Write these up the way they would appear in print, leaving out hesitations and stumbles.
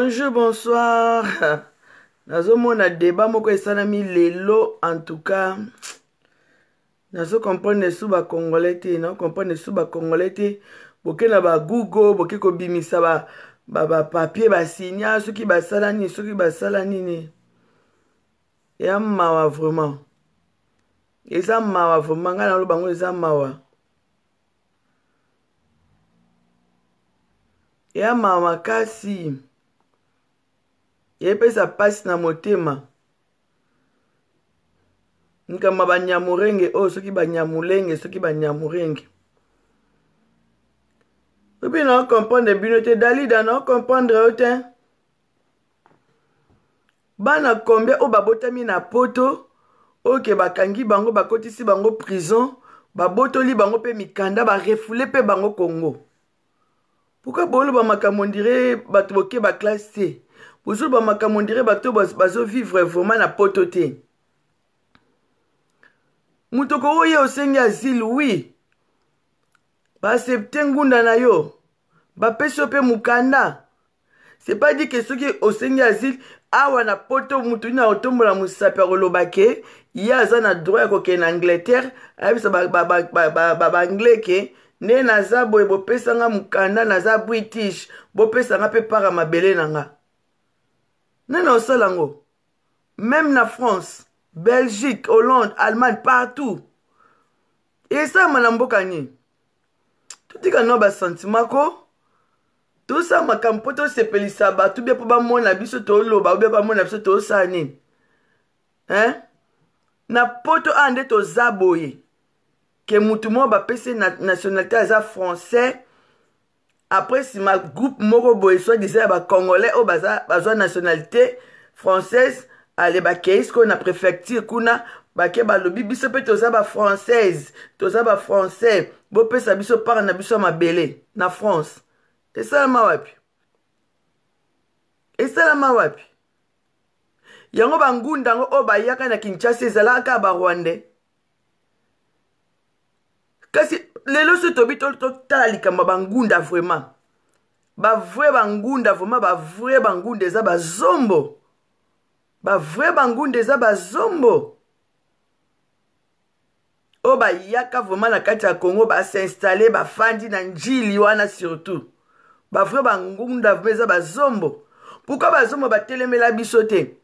Bonjour, bonsoir. Nazo mona débat moko esalami lelo en tout cas. Nazo comprendre sous ba congolais te, non comprendre sous ba congolais te. Boke na ba Google, boke ko bimisa ba papier ba signa soki ba salani, soki ba salani ni. Ya mawa vraiment. Eza mawa vraiment ngana lo bango eza mawa. Ya mawa kasi. Yepesa pasi na motema. Nkama banyamurenge soki banyamulenge soki banyamurenge. Obi non comprendre bino te Dalida non comprendre ote. Bana combien babotami na poto oke bakangi bango bakotisi bango prison babotoli bango pe mikanda ba refoulé pe bango Congo. Pourquoi bolo ba makamondire bato boke ba classe C? Bonjour ba makamondire bato bazo vivre vraiment na poto te. Mutoko oye osengi asile oui. Ba accepter ngunda na yo. Ba peso pe mukanda. C'est pas dit que ceux qui osengi asile awa na poto mutu na otombola musape kolobake yaza na droit ko ke na Angleterre ayebisa ba anglais ke ne naza boye bopesanga mukanda naza British bopesanga pe para mabele nanga. Nana osalango. Même na France, Belgique, Hollande, Allemagne, partout. Et ça, manamboka ni. Tout dit que non, ba sentiment ko. Tout ça, ma campoto se pelisa ba. Tout bien pour ba mon abiso to lo ba. Ou bien ba mon abiso to sani. Hein? Na poto ande to zaboye. Que moutumo ba pese nationalité aza français. Après, si ma groupe moko boye soit disait ba congolais ou baza nationalité française. Allez ba keis ko na préfecture kuna. Bake balobi biso pe toza ba française, toza ba français, bo pesa biso par na biso mabele na France. Et ça la mawapi. Et ça la mawapi. Yango bangunda ngo o bayaka na Kinshasa ezalaka ba Rwandais. Kasi lelo so tobi to tala likamba bangunda vraiment. Ba vrai bangunda vraiment ba vrai bangunda eza ba zombo. Ba vrai bangunda eza ba zombo. O ba yaka vraiment na kati ya Congo ba s'installer ba fandi na njili wana surtout. Ba vrai ba ngunda veza ba zombo. Pourquoi ba zombo ba telemela biso te?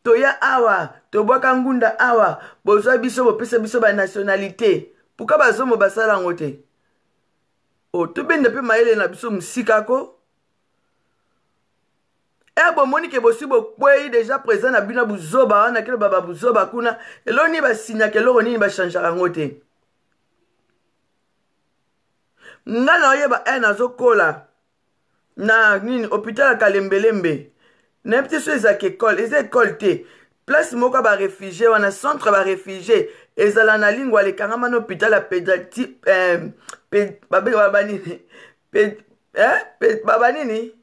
Toya awa, to bwaka ngunda awa, bozwa biso bo pesa biso ba nationalité. Pourquoi ba zombo ba sala ngote? O to bende pe maele na biso musika ko? Bon monique bosi bo kwei déjà présent na bina buzoba wana kelo baba buzoba kuna eloni ba sinya kelo nini ba changera ngote ngana oyeba nazokola na nini hôpital Kalembelembe na petit so ezaka école te place moko ba réfugié wana centre ba réfugié ezala na lingwa le kangama na hôpital ya pédiatrie baba nini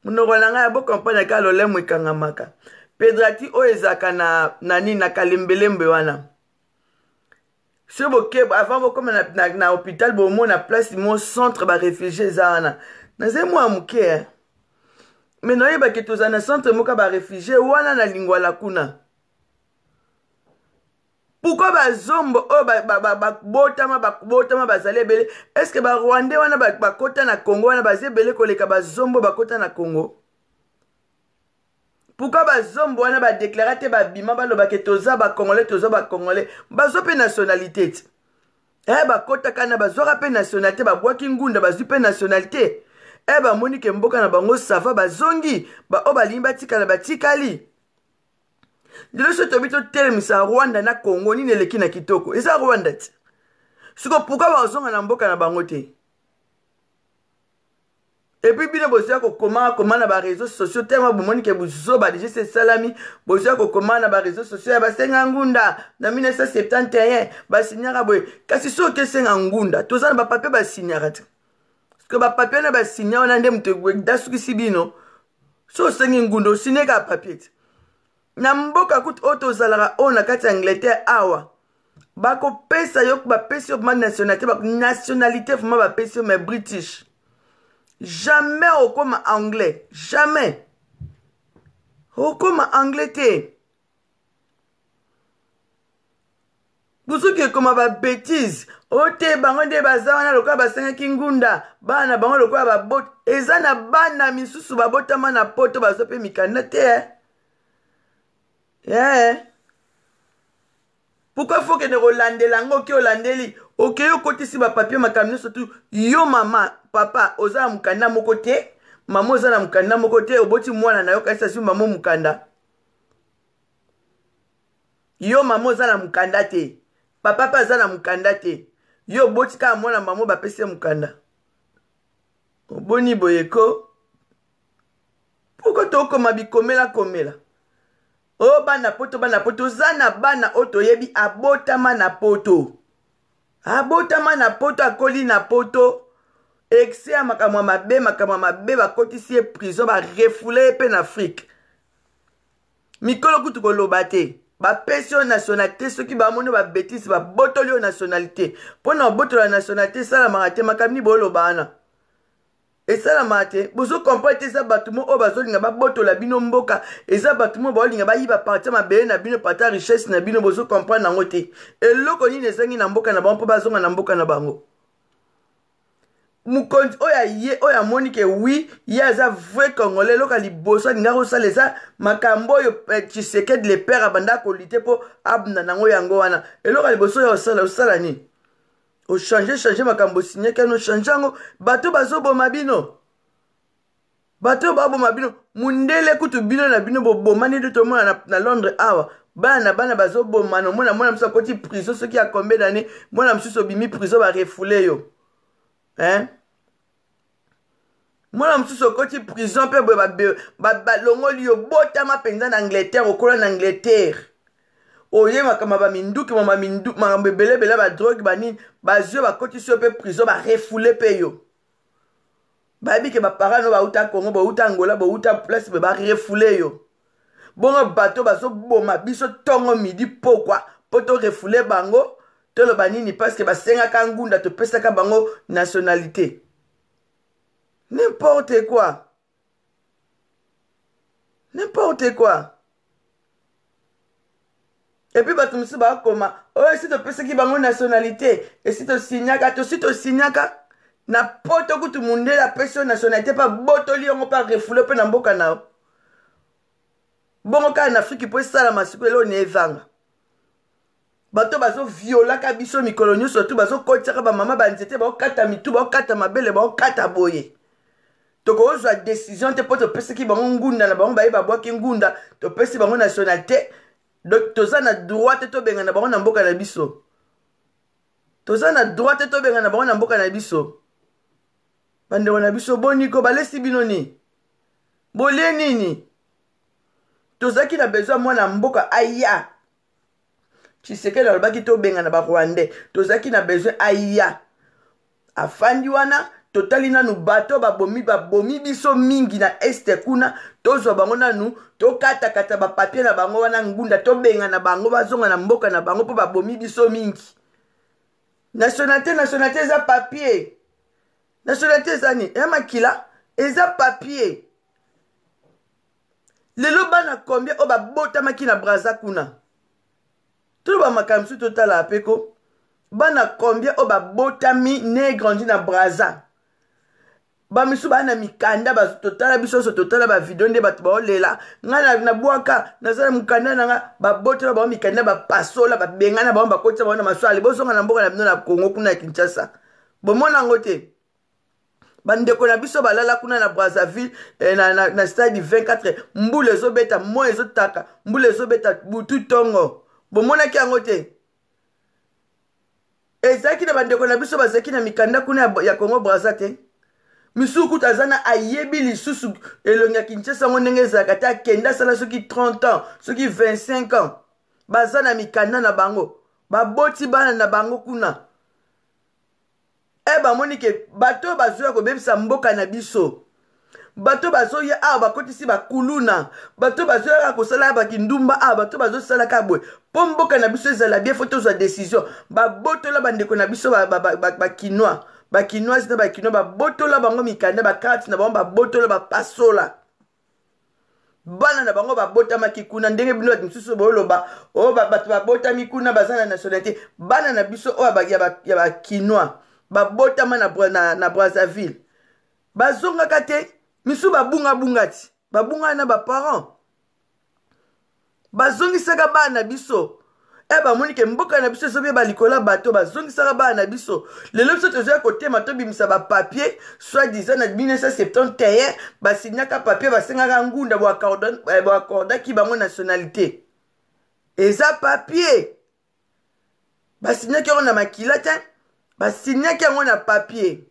Mnogolanga ya bo kompanya ka lolemo ikangamaka. Pedrati o ezaka na Kalembelembe wana. Se bo ke avant bo comme na hôpital bo mo na place mon centre ba réfugié zana. Na ze mo amuke. Mais no yeba ke tozana centre moka ba réfugié wana na lingwa la kuna. Pourquoi ba zombo botama bazale bele est-ce que ba Rwandais wana ba kota na Congo wana bazebele koleka ba zombo ba kota na Congo? Pourquoi ba zombo wana ba déclarer te ba bima ba loba ke toza ba congolais bazo pe nationalité ba kota kana bazora pe nationalité ba bwaki ngunda bazu pe nationalité ba monique mboka na bango sava bazongi ba o balimba tikala batikali. Dilo so tobito telemisa Rwanda na Congo ni neleki na kitoko. Eza Rwanda ti. Siko pourquoi bazonga na mboka na bango te? Et puis bino bosia ko comment na ba réseaux sociaux tellement bomoni ke buzoba déjà c'est salami bosia ko comment na ba réseaux sociaux ya basenga ngunda na 1971 ba signara boy kasi so ke senga ngunda toza na ba papier ba signara ti. Parce que ba papier na ba signara na ndem te dasuki sibino so sengi ngunda sineka papier ti. Na mboka kuti oto zalara ona kati Angleterre awa bako pesa yo ba pesa yo ma nationalité ba nationalité vraiment ba pesa mais British Jamais okoma anglais. Jamais. Okoma anglais te. Busuki koma ba bêtise. Ote bango nde bazawana lokola basengaki ngunda. Bana bango lokola babot. Eza na bana misusu babotama na poto bazope mikanda te. Yeah. Pourquoi faut que ne rolande lango ki olandeli? Ok yo kote si ba papier makamino surtout yo mama papa oza mukanda moko te. Mama oza na mukanda moko te oboti mwana na yo kasi si mama mukanda. Yo mama oza na mukanda te. Papa pa oza na mukanda te. Yo boti ka mwana mama ba pese mukanda. Oboni boyeko. Pourquoi to koma bikomela komela? Oh bana poto zana bana oto yebi abotama na poto. Abotama na poto akoli na poto. Exe ya makamwa mabe bakotisi prison ba refoule pe na Afrique. Mikolo kutu koloba te. Ba pesio nationalité soki ba mono ba bêtise ba botolio nationalité. Pona botola nationalité sala marate makamni bolo bana. Et ça la mate, bozo comprendre ça batumo o bazo linga ba botola bino mboka, et ça batumo ba linga ba yiba partir ma bele na bino pata richesse na bino bozo comprendre nango te. Et loko ni nesengi na mboka na bango po bazonga na mboka na bango. Mukonzi oya ye oya monike oui, ya za vrai congolais loka liboso linga ko sala ça makambo yo Tshisekedi le père abanda ko lité po abna nango yango wana. Et loka liboso yo sala ni. O changer makambo signé kano changeango bato bazo boma bino. Bato babo mabino mundele kutu bino na bino bo bomani de tomo na Londres awa. Bana bazo boma no mona msa koti prison ce qui a combien d'années mona msuso bimi prison ba refoulé yo. Hein? Mona msuso koti prison pe ba longoli yo botama penza na Angleterre okola na Angleterre. Oye makama ba minduki mama mindu makambe bele ba drogue bani bazio ba koti so pe prison ba refoulé pe yo. Babi ke ba parano ba uta Congo ba uta Angola ba uta place ba refoulé yo. Bongo bato bazo boma biso tongo midi pourquoi poto refoulé bango to lo banini parce que ba senga kangunda to pesa ka bango nationalité. N'importe quoi. N'importe quoi. Et puis, bah, tu me dis, bah, comment? Oh, si tu penses qu'il y a une nationalité, et si tu signes, n'importe où tout le monde la personne nationalité, pas botoli, on pas refoulé, pas dans boka na. Bon, en Afrique, il peut ça la massacre, là, on est vanga. Bato bazo viola kabiso mikolonio surtout bazo kotiaka ba mama banzete ba kata mitu ba kata mabele ba kata boye. Toko ozwa décision te poto pesa ki bango ngunda na bango ba yeba bwaki ngunda to pesa bango nationalité. Donc, toza na droite to benga na bango na mboka na biso. Toza na droite to benga na bango na mboka na biso. Bande wana biso boniko balesi bino ni. Bole nini? Toza ki na besoin mwana mboka aya. Tshisekedi alobaki to benga na ba Rwandais. Toza ki na besoin aya. Afandi wana totali nanu bato babomi biso mingi na este kuna tozwa bango nanu tokata ba papier na bango wana ngunda to benga na bango bazonga na mboka na bango po babomi biso mingi. Nationalité eza papier. Nationalité eza ni makila eza papier. Lelo bana combien o babotamaki na Braza kuna. Tout ba makamsu total apeko. Bana combien o babotami ne grandi na Braza. Bamisu bana mikanda ba totala biso so totala ba video nde bato ba olela ngana na bwaka nazala mukanda nanga ba botela ba mikanda ba pasola ba bengana ba kotsa ba na maswali bosonga na mboka na bino na Congo kuna Kinshasa bomona ngote bandeko na biso balala kuna na Brazzaville na stade 24 mbule zo beta mo ezo taka mbule zo beta butu tongo bomona ki ngote ezaki na bandeko na biso bazaki na mikanda kuna ya Congo Brazzaville Misuku tazana ayebi lisusu elonga Kinshasa ndenge zakata kenda sala soki 30 ans, soki 25 ans. Bazana mikanda na bango. Baboti bana na bango kuna. Eba monike bato bazoya ko bebisa mboka na biso. Bato bazoya bakotisi bakuluna. Bato bazoya ko sala bakindumba bato bazosala kabwe. Po mboka na biso ezala bien photo za décision. Baboto la bandeko na biso ba kinois. bakinoise na bakino babotola bango mikanda bakati na bango babotola bapasola bana na bango babotamaki kuna ndenge bino bato mosusu boloba oyo bato babotami kuna baza na nationalité bana na biso oyo ya bakinois babotama na Brazzaville bazongaka te misu babunga ti babunga na baparent bazongisaka bana na biso bamoni ke mboka na biso ezobe balikola bato bazongisaka bana na biso lelo biso tozoya kotema tobimisa bapapier soit disant na 1971 basignaka papier basengaka ngunda boakordaki bango nationalité eza papier basignaki yango na makila te basignaki yango na papier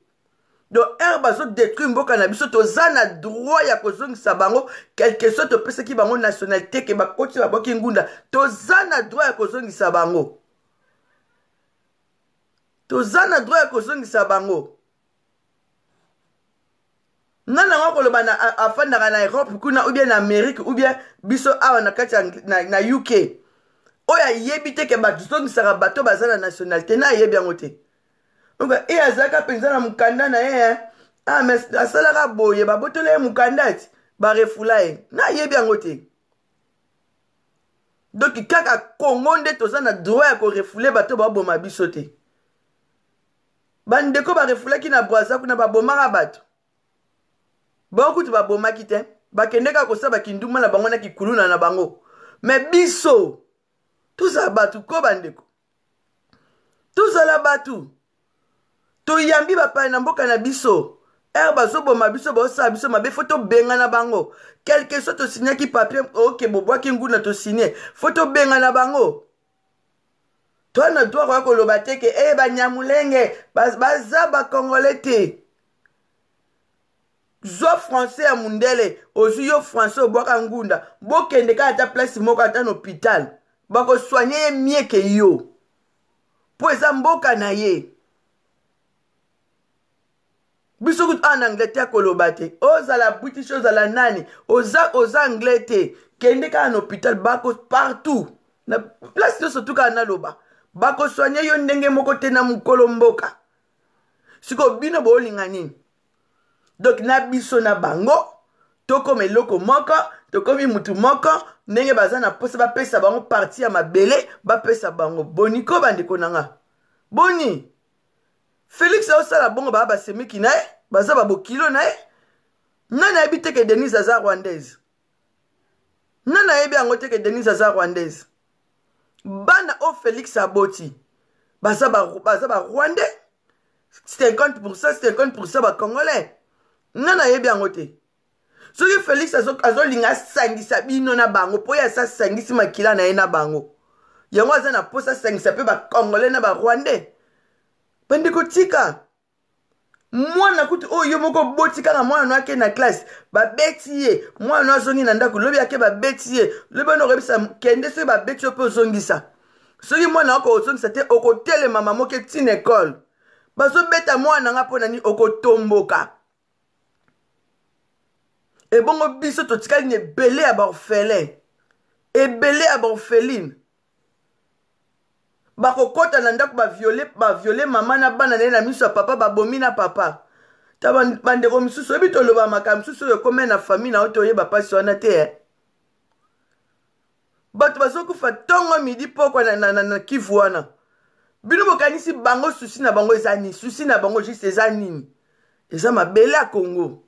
donc bazodétruire mboka na biso toza na droit ya kozongisa bango quelque soit topesaki bango nationalité ke bakoti baboki ngunda toza na droit ya kozongisa bango nana ngo koloba na afandaka na Europe kuna ou bien na Amérique ou bien biso awa na kati na UK oyo ayebi te ke bazongisaka bato baza na nationalité na ayebi yango te donc azalaka mpenza na mokanda na ye mais asalaka boye babotola ye mokanda ti barefula ye na ayebi yango te donc kaka Congo nde toza na droit ya korefule bato baboma biso te bandeko barefulaki na Brazza kuna babomaka bato bakuti babomaki te bakendeka kosala bakinduma na bango na kikuluna na bango mais biso tozala bato ko bandeko tozala bato toyambi bapaya na mboka na biso bazoboma biso baosala biso mabe fo tobenga na bango quelque soit tosignaki papier oke bobwaki nguna tosigné fo tobenga na bango twana droit koya koloba te ke banyamulenge baza bakongole te zwa français ya mundele ozwi yo français obwaka ngunda bokende kaka ata place moko ata na hôpital bakosoigne ye mieke yo mpo eza mboka na ye biso kutu en Angleterre koloba te ozala British ozala nani oza anglais te kende kaka na hôpital partout na place nyonso tu kaka naloba bakosoigne yo ndenge moko te na mokolo mboka siko bino boolinga nini donc na biso na bango tokoma eloko moko tokomi mutu moko ndenge baza na posa bapesa bango parti ya mabele bapesa bango boni ko bandeko nanga boni Félix aosala bongo baa basemeki na ye baza babokilo na ye nani ayebi te ke Denise aza rwandaise nani ayebi yango te ke Denise aza rwandaise bana o Félix aboti baza barwandais 50% bacongolais nani ayebi yango te soki Félix azolinga asangisa bino na bango mpo ye asasangisi makila na ye na bango yango aza na mposa asangisa mpe bacongolais na barwandais bandeko tika mwana kutu oyo yo moko boti kaka mwana no ake na classe babeti ye mwana no azongi na ndako lobi ake babeti ye lobi ono koyebisa kende soki babeti yo mpe ozongisa soki mwana wako ozongisa te okotelema mama ke tina ekole bazobeta mwana nga mpo nani okotomboka ebongo biso totikali na ebele ya baorphelin ebele ya baorpheline bakokota na ndako baviole mama na bana na ye na miso ya papa babomi na papa ta bandeko misusu oyebi toloba makambo misusu oyo ekome na famille na yo toyeba mpasi wana te bato bazokufa ntongo midi pokwa na Kivu wana bino bokanisi bango susi na bango eza nini susi na bango juste eza nini eza mabele ya Congo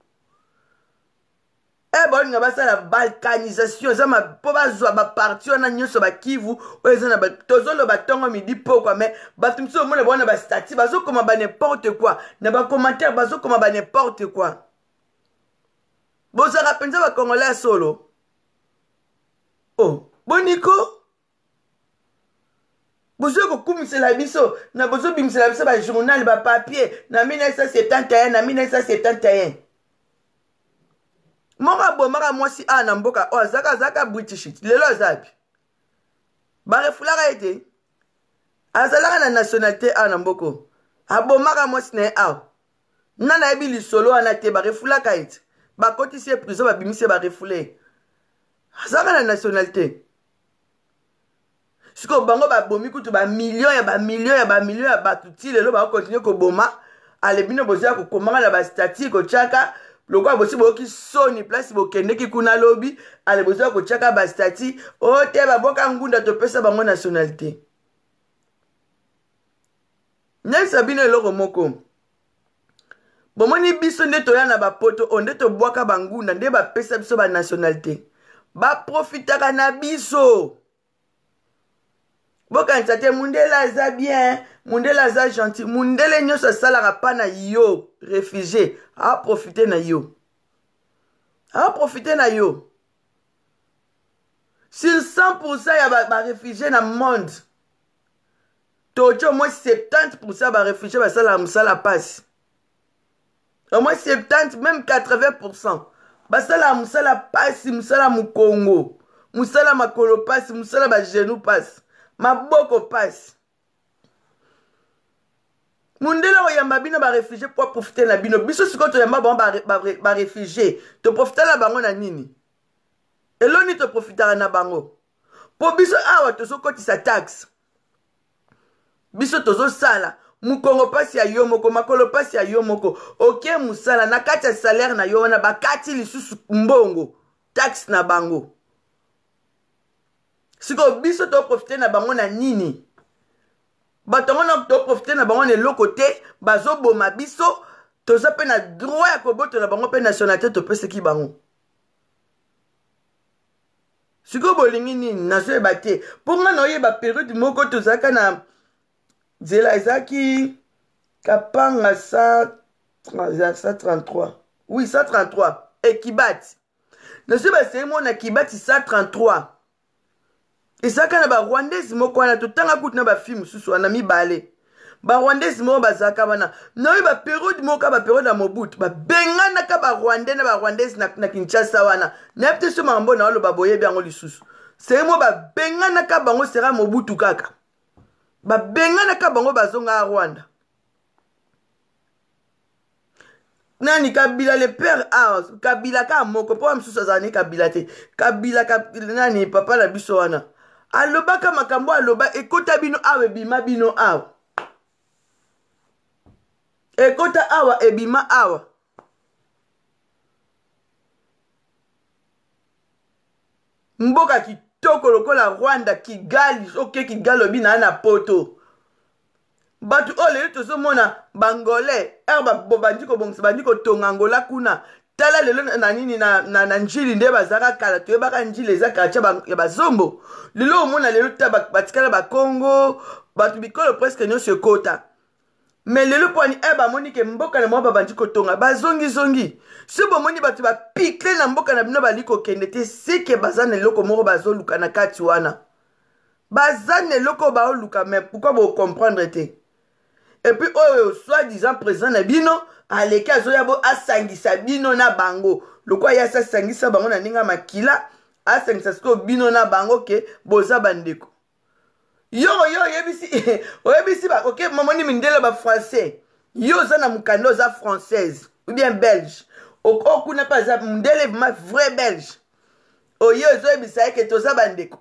baolinga basala balkanisation eza mpo bazwa baparti wana nyonso bakivu oyo eza na tozoloba ntongo midi pokwa me bato mosusu omona baona bastati bazokoma banimporte quoi na bacommentaire bazokoma banimporte quoi bozalaka mpenza bakongolais ya solo boniko bozo kokumisela biso na bozobimisela biso bajournal bapapier na 1971 na 1971 moko abomaka mwasi na mboka oyo azalaka british lelo azabi barefulaka ete azalaka na nationalité na mboko abomaka mwasi na ye awa nana yebi lisolo wana te barefulaka ete bakotisi ye prison babimisi ye barefule azalaka na nationalité sikoyo bango babomi kutu bamillion ya bato ti lelo bakokontinue koboma ale bino boza kokomanga na bastati kochaka lokwa bosi boki soni place bokendeki kuna lobi ale boza kochaka bastati o te baboka ngunda topesa bango nationalité nyesa bino eloko moko bomoni biso nde toya na bapoto onde tobwaka bangunda nde bapesa biso ba nationalité baprofitaka na biso bokanisa te mundele aza bien mundele aza gentil mundele nyonso asalaka mpa na yo réfugié aprofite na yo aprofite na yo sur 100% ya baréfugié na monde toki au moins 70% baréfugié basalaka mosala pasi au moins 70 même 80% basalaka mosala pasi mosala mokongo mosala makolo pasi mosala bagenou pasi maboko pasi mundele oyamba bino baréfugié po aprofite na bino biso sikoyo toyamba bango baréfugié toprofitala bango na nini eloni toprofitaka na bango po biso awa tozokotisa taxe biso tozosala mukongo pasi ya yo moko makolo pasi ya yo moko oke musala na kati ya salaire na yo wana bakati lisusu mbongo taxe na bango sikoyo biso toprofite na bango na nini bato ngona toprofite na bango na eloko te bazoboma biso toza mpe na droit ya kobotola bango mpe nationalité topesaki bango sikoyo bolingi nini nazoyeba te mpo nga na oyeba periode moko tozalaka na nzela ezalaki kapanga 133 oui 133 ekibati nazoyeba semo na kibati 133 ezalaka na barwandese moko wana totanga kutu na bafilme mosusu wana mibale barwandese moko bazalaka wana naoyeba periode moko baperiode ya mobutu babenganaka barwandais na barwandese na kinshasa wana nayebi te so makambo na oloba boyebi yango lisusu semo babenganaka bango sera mobutu kaka babenganaka bango bazonga Rwanda nani Kabila le père Kabila ka moko po msusu azani Kabila te Kabila nani papa la biso wana alobaka makambo aloba ekota bino awa ebima bino awa ekota awa ebima awa mboka kitoko lokola Rwanda Kigali oke Kigali obina na poto batu ole tozomona bangolais bandi kobongisa bandi kotonga Angola kuna tala lelo na nini na njili nde bazaka kala toyebaka njili eza quartier ya bazombo lelo omona lelo ta batikala bakongo batu bikolo presque nyonso ekota mais lelo poni bamoni ke mboka na mwa babandi kotonga bazongi si bomoni batu bapikle na mboka na bino bali kokende te seke baza na eloko moko bazoluka na kati wana baza na eloko baoluka mais pourquoi bocomprendre te et puis oyo soi-disant président na bino aleki azoya bo asangisa bino na bango lokwa ya asangisa bango na ndinga makila asangisa siko bino na bango ke boza bandeko yo oyebisi ba ok mamoni mindele ba français yo za na mukanda za française ou bien belge okuna pa za mindele ma vrai belge oyo ezoyebisa ke toza bandeko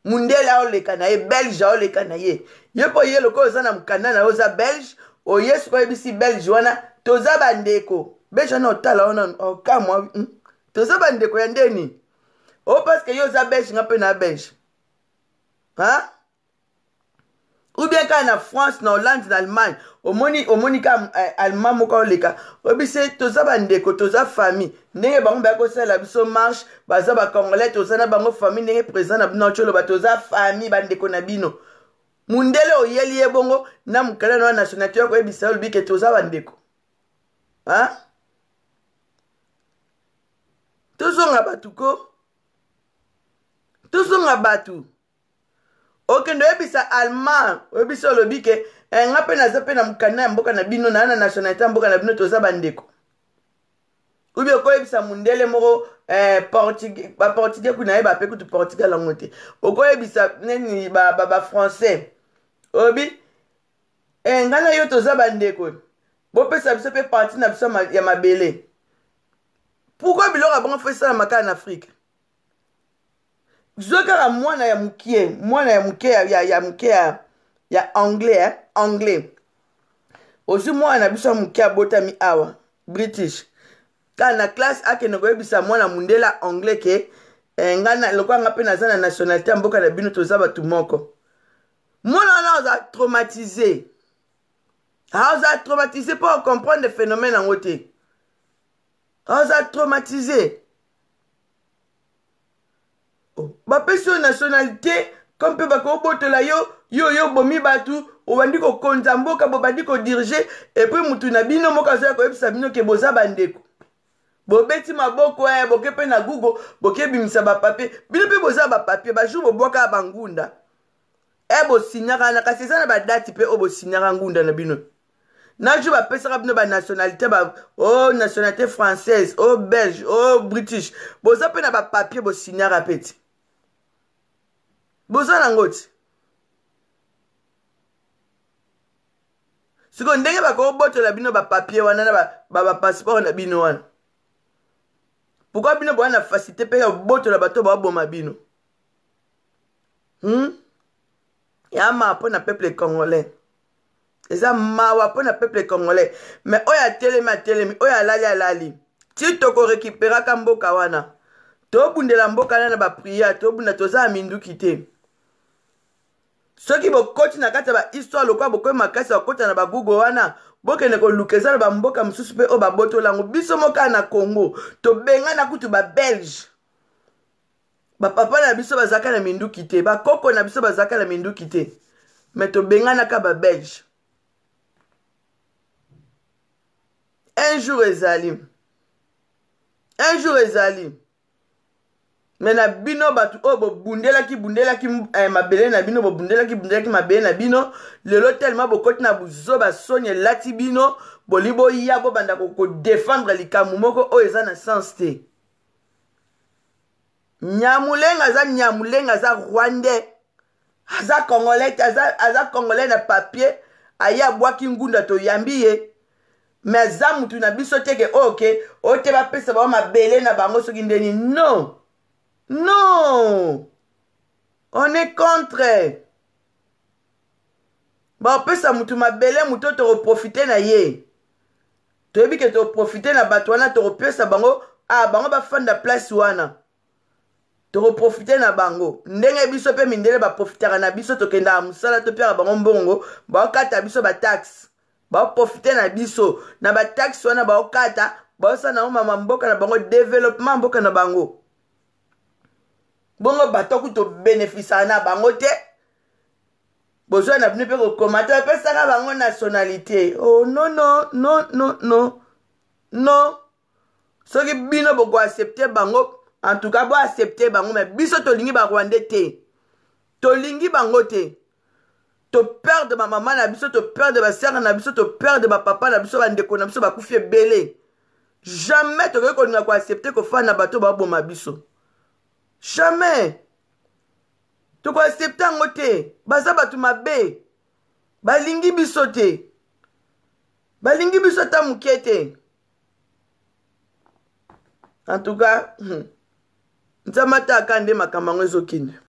mundele aoleka na ye belge aoleka na ye ye po ye lokola oza na mukanda na yo oza belge oye sikoyo oyebisi belge wana toza bandeko belge wana otala wana okamwa toza bandeko ya ndeni o parce que yo oza belge nga mpe na belge ou bien kaka na France na Hollande na Allemagne omoni ka allemand moko oleka oyebisi toza bandeko toza famille ndenge bango baya kosala biso marche baza bacongolais toza na bango famille ndenge président na bino oloba toza famille bandeko na bino mundele oyeli ye bongo na mokala na wa nationalité yo koyebisa olobi ke toza bandeko tozonga batu ko tozonga batu okende oyebisa allemand oyebisa olobi ke nga mpe naza mpe na mokanda ya mboka na bino na nationalité ya mboka na bino toza bandeko ubi okoyebisa mundele moko baportugais kuna ye bape kutu portugal yango te okoyebisa neni bafrançais obi nga na yo toza bandeko bopesa biso mpe parti na biso ya mabele pourkui biloko ya bango fo esalama kaka na afrique zwa kaka mwana ya moke ya anglais anglais osi mwana biso moke abotami awa british kala na classe akende koyebisa mwana mundela anglais ke nga lokwa nga mpe naza na nationalité ya mboka na bino toza bato moko mwana wana oza traumatisé oza traumatisé mpo ocomprendre phénomène yango te oza traumatisé bapesi yo nationalité comme mpe bakobotola yo bomi bato obandi kokonza mboka bobandi kodirige epuis mutu na bino moko azoya koyebisa bino ke boza bandeko bobeti maboko boke mpe na google bokebimisa bapapie bino mpe boza bapapie bajour bobwaka bangunda bosinyaka na kasi eza na badati mpe oyo bosinyaka ngunda na bino na jour bapesaka bino banationalité nationalité française belge british boza mpe na bapapie bosinyaka mpe ti boza nango ti sikoyo ndenge bakobotola bino bapapie wana na bapasseport na bino wana pourquoi bino boza na facilité mpe ya bobotola bato baboma bino ya mawa mpo na peuple congolais eza mawa mpo na peuple congolais mais oyo atelemi oyo alali ti tokorekiperaka mboka wana tobundela mboka wana na bapriere tobunda toza ya minduki te soki bokoti na kati ya bahistoire lokwa bokoyi makasi bakota na bagoogle wana bokende koluka eza na bamboka mosusu mpe oyo babotolango biso moka na congo tobengana kutu babelge bapapa na biso bazalaka na minduki te bakoko na biso bazalaka na minduki te me tobenganaka babelge un jour ezali me na bino bato oyo bobundelaki mabele na bino bobundelaki mabele na bino lelo telema bokoti na buzoba soni elati bino boli boya bobanda kodefendre likambo moko oyo eza na sens te nyamulenga aza rwandais aza congolais aza congolais na papier aya abwaki ngunda toyambi ye me aza mutu na biso teke oke oyo te bapesa bango mabele na bango soki ndeni non on est contre bapesa mutu mabele mutu oyo tokoprofite na ye toyebi ke tokoprofite na bato wana tokopesa bango bango bafanda place wana tokoprofite na bango ndenge biso mpe mindele baprofitaka na biso tokendaka mosala topiaka bango mbongo baokata biso bataxe baoprofite na biso na bataxe wana baokata baosala nango mama mboka na bango développement mboka na bango bongo bato kuto bénéficiaka na bango te bozwa na bino mpe kokoma te bapesaka bango nationalité non soki bino bokoaccepte bango en tout cas boaccepte bango mais biso tolingi barwandais te tolingi bango te toperde bamama na biso toperde basere na biso toperde bapapa na biso bandeko na biso bakufi ebele jamais tokoki kolinga koaccepte kofanda na bato baboma biso jamais tokoaccepte yango te baza bato mabe balingi biso te balingi biso ata moke te en tout cas nzambe ataka nde makambo yango ezokende